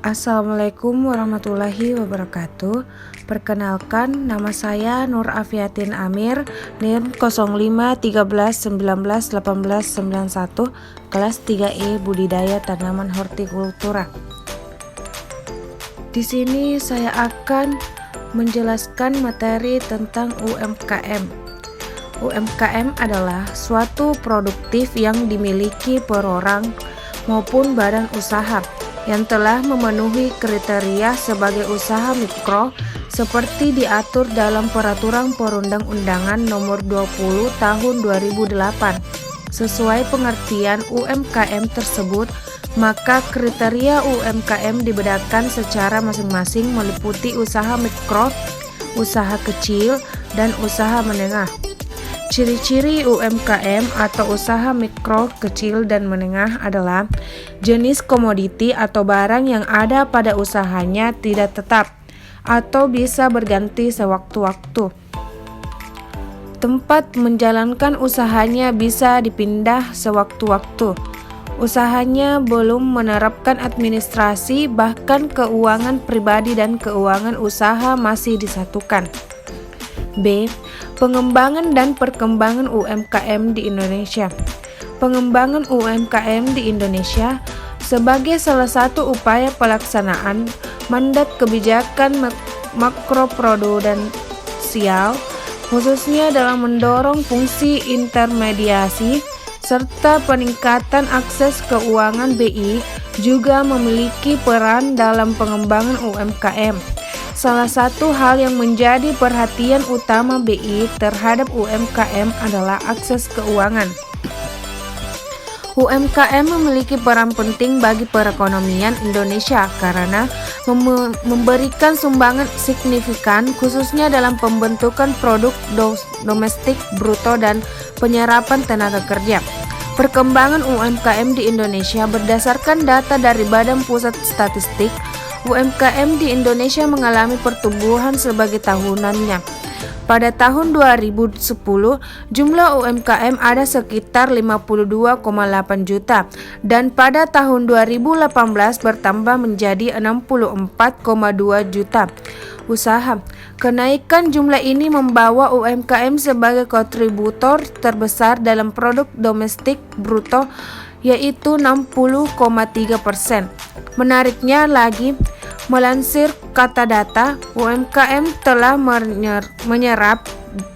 Assalamualaikum warahmatullahi wabarakatuh. Perkenalkan, nama saya Nur Afiatin Amir, NIM 0513191891, kelas 3E Budidaya Tanaman Hortikultura. Di sini saya akan menjelaskan materi tentang UMKM. UMKM adalah suatu produktif yang dimiliki perorang maupun badan usaha yang telah memenuhi kriteria sebagai usaha mikro seperti diatur dalam Peraturan Perundang-undangan Nomor 20 Tahun 2008. Sesuai pengertian UMKM tersebut, maka kriteria UMKM dibedakan secara masing-masing meliputi usaha mikro, usaha kecil, dan usaha menengah. Ciri-ciri UMKM atau usaha mikro, kecil, dan menengah adalah jenis komoditi atau barang yang ada pada usahanya tidak tetap atau bisa berganti sewaktu-waktu. Tempat menjalankan usahanya bisa dipindah sewaktu-waktu. Usahanya belum menerapkan administrasi, bahkan keuangan pribadi dan keuangan usaha masih disatukan. B. Pengembangan dan perkembangan UMKM di Indonesia. Pengembangan UMKM di Indonesia sebagai salah satu upaya pelaksanaan mandat kebijakan makroprudensial, khususnya dalam mendorong fungsi intermediasi serta peningkatan akses keuangan. BI juga memiliki peran dalam pengembangan UMKM. Salah satu hal yang menjadi perhatian utama BI terhadap UMKM adalah akses keuangan. UMKM memiliki peran penting bagi perekonomian Indonesia karena memberikan sumbangan signifikan khususnya dalam pembentukan produk domestik bruto dan penyerapan tenaga kerja. Perkembangan UMKM di Indonesia berdasarkan data dari Badan Pusat Statistik. UMKM di Indonesia mengalami pertumbuhan sebagai tahunannya. Pada tahun 2010, jumlah UMKM ada sekitar 52,8 juta dan pada tahun 2018 bertambah menjadi 64,2 juta usaha. Kenaikan jumlah ini membawa UMKM sebagai kontributor terbesar dalam produk domestik bruto, yaitu 60,3%. Menariknya lagi, melansir kata data, UMKM telah menyerap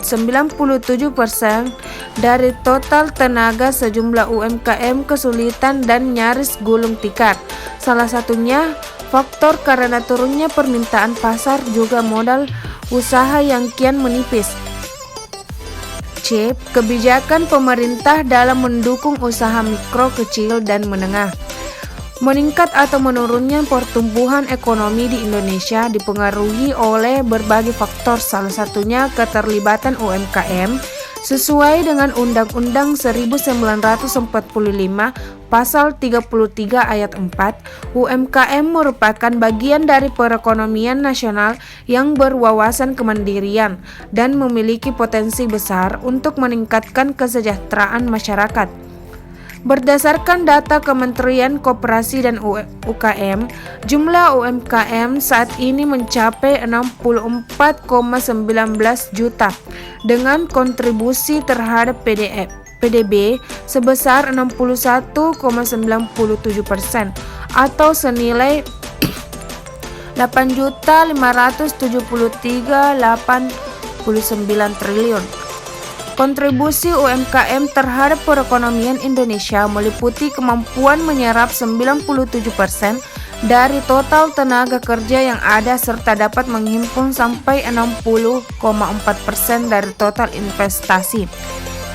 97% dari total tenaga. Sejumlah UMKM kesulitan dan nyaris gulung tikar. Salah satunya faktor karena turunnya permintaan pasar, juga modal usaha yang kian menipis. C. Kebijakan pemerintah dalam mendukung usaha mikro, kecil, dan menengah. Meningkat atau menurunnya pertumbuhan ekonomi di Indonesia dipengaruhi oleh berbagai faktor, salah satunya keterlibatan UMKM. Sesuai dengan Undang-Undang 1945 Pasal 33 Ayat 4, UMKM merupakan bagian dari perekonomian nasional yang berwawasan kemandirian dan memiliki potensi besar untuk meningkatkan kesejahteraan masyarakat. Berdasarkan data Kementerian Koperasi dan UKM, jumlah UMKM saat ini mencapai 64,19 juta dengan kontribusi terhadap PDB sebesar 61,97% atau senilai 8.573,89 triliun. Kontribusi UMKM terhadap perekonomian Indonesia meliputi kemampuan menyerap 97% dari total tenaga kerja yang ada serta dapat menghimpun sampai 60,4% dari total investasi.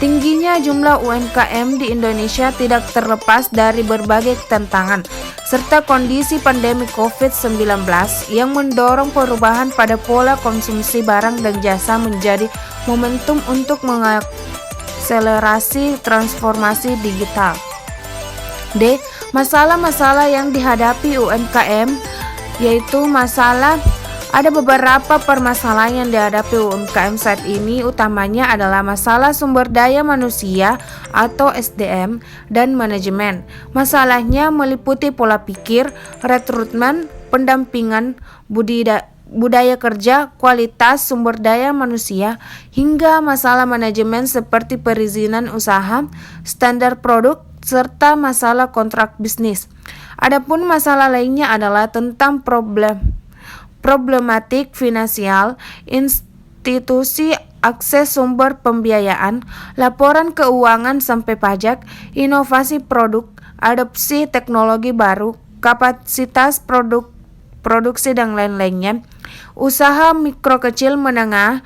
Tingginya jumlah UMKM di Indonesia tidak terlepas dari berbagai tantangan serta kondisi pandemi COVID-19 yang mendorong perubahan pada pola konsumsi barang dan jasa menjadi momentum untuk mengakselerasi transformasi digital. D. Masalah-masalah yang dihadapi UMKM, yaitu ada beberapa permasalahan yang dihadapi UMKM saat ini, utamanya adalah masalah sumber daya manusia atau SDM dan manajemen. Masalahnya meliputi pola pikir, rekrutmen, pendampingan, budaya kerja, kualitas sumber daya manusia, hingga masalah manajemen seperti perizinan usaha, standar produk, serta masalah kontrak bisnis. Adapun masalah lainnya adalah tentang problematik finansial, institusi, akses sumber pembiayaan, laporan keuangan sampai pajak, inovasi produk, adopsi teknologi baru, kapasitas produksi dan lain-lainnya. Usaha mikro kecil menengah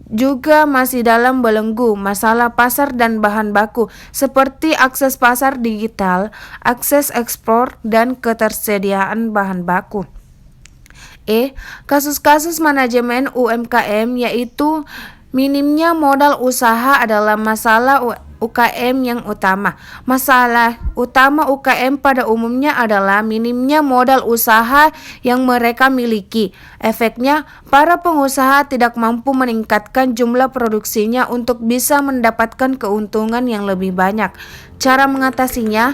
juga masih dalam belenggu masalah pasar dan bahan baku seperti akses pasar digital, akses ekspor, dan ketersediaan bahan baku. Kasus-kasus manajemen UMKM yaitu minimnya modal usaha adalah masalah UKM yang utama. Masalah utama UKM pada umumnya adalah minimnya modal usaha yang mereka miliki. Efeknya, para pengusaha tidak mampu meningkatkan jumlah produksinya untuk bisa mendapatkan keuntungan yang lebih banyak. Cara mengatasinya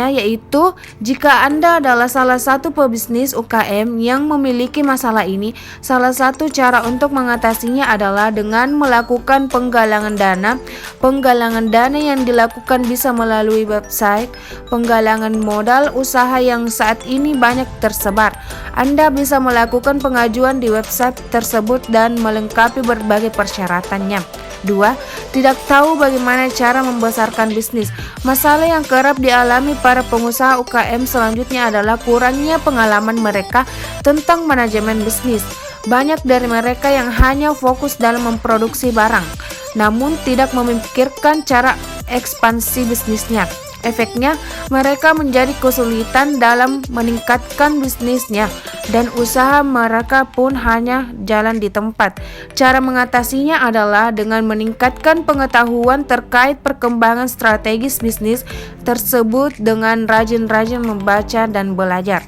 yaitu jika Anda adalah salah satu pebisnis UKM yang memiliki masalah ini, salah satu cara untuk mengatasinya adalah dengan melakukan penggalangan dana. Penggalangan dana yang dilakukan bisa melalui website penggalangan modal usaha yang saat ini banyak tersebar. Anda bisa melakukan pengajuan di website tersebut dan melengkapi berbagai persyaratannya. 2. Tidak tahu bagaimana cara membesarkan bisnis. Masalah yang kerap dialami para pengusaha UKM selanjutnya adalah kurangnya pengalaman mereka tentang manajemen bisnis. Banyak dari mereka yang hanya fokus dalam memproduksi barang, namun tidak memikirkan cara ekspansi bisnisnya. Efeknya, mereka menjadi kesulitan dalam meningkatkan bisnisnya dan usaha mereka pun hanya jalan di tempat. Cara mengatasinya adalah dengan meningkatkan pengetahuan terkait perkembangan strategis bisnis tersebut dengan rajin-rajin membaca dan belajar.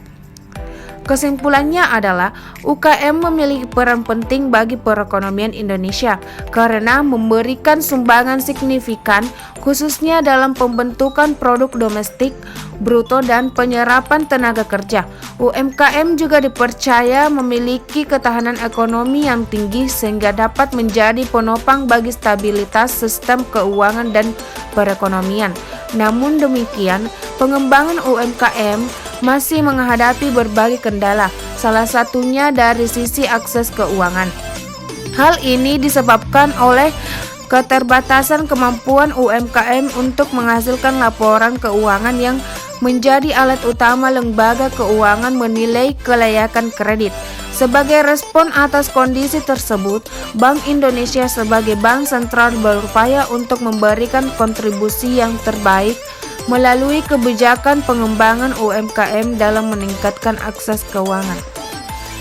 Kesimpulannya adalah UKM memiliki peran penting bagi perekonomian Indonesia karena memberikan sumbangan signifikan khususnya dalam pembentukan produk domestik bruto dan penyerapan tenaga kerja. UMKM juga dipercaya memiliki ketahanan ekonomi yang tinggi sehingga dapat menjadi penopang bagi stabilitas sistem keuangan dan perekonomian. Namun demikian, pengembangan UMKM masih menghadapi berbagai kendala, salah satunya dari sisi akses keuangan. Hal ini disebabkan oleh keterbatasan kemampuan UMKM untuk menghasilkan laporan keuangan yang menjadi alat utama lembaga keuangan menilai kelayakan kredit. Sebagai respon atas kondisi tersebut, Bank Indonesia sebagai bank sentral berupaya untuk memberikan kontribusi yang terbaik melalui kebijakan pengembangan UMKM dalam meningkatkan akses keuangan.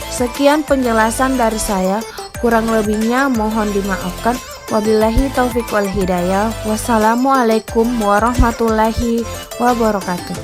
Sekian penjelasan dari saya, kurang lebihnya mohon dimaafkan. Wabillahi taufiq wal hidayah. Wassalamualaikum warahmatullahi wabarakatuh.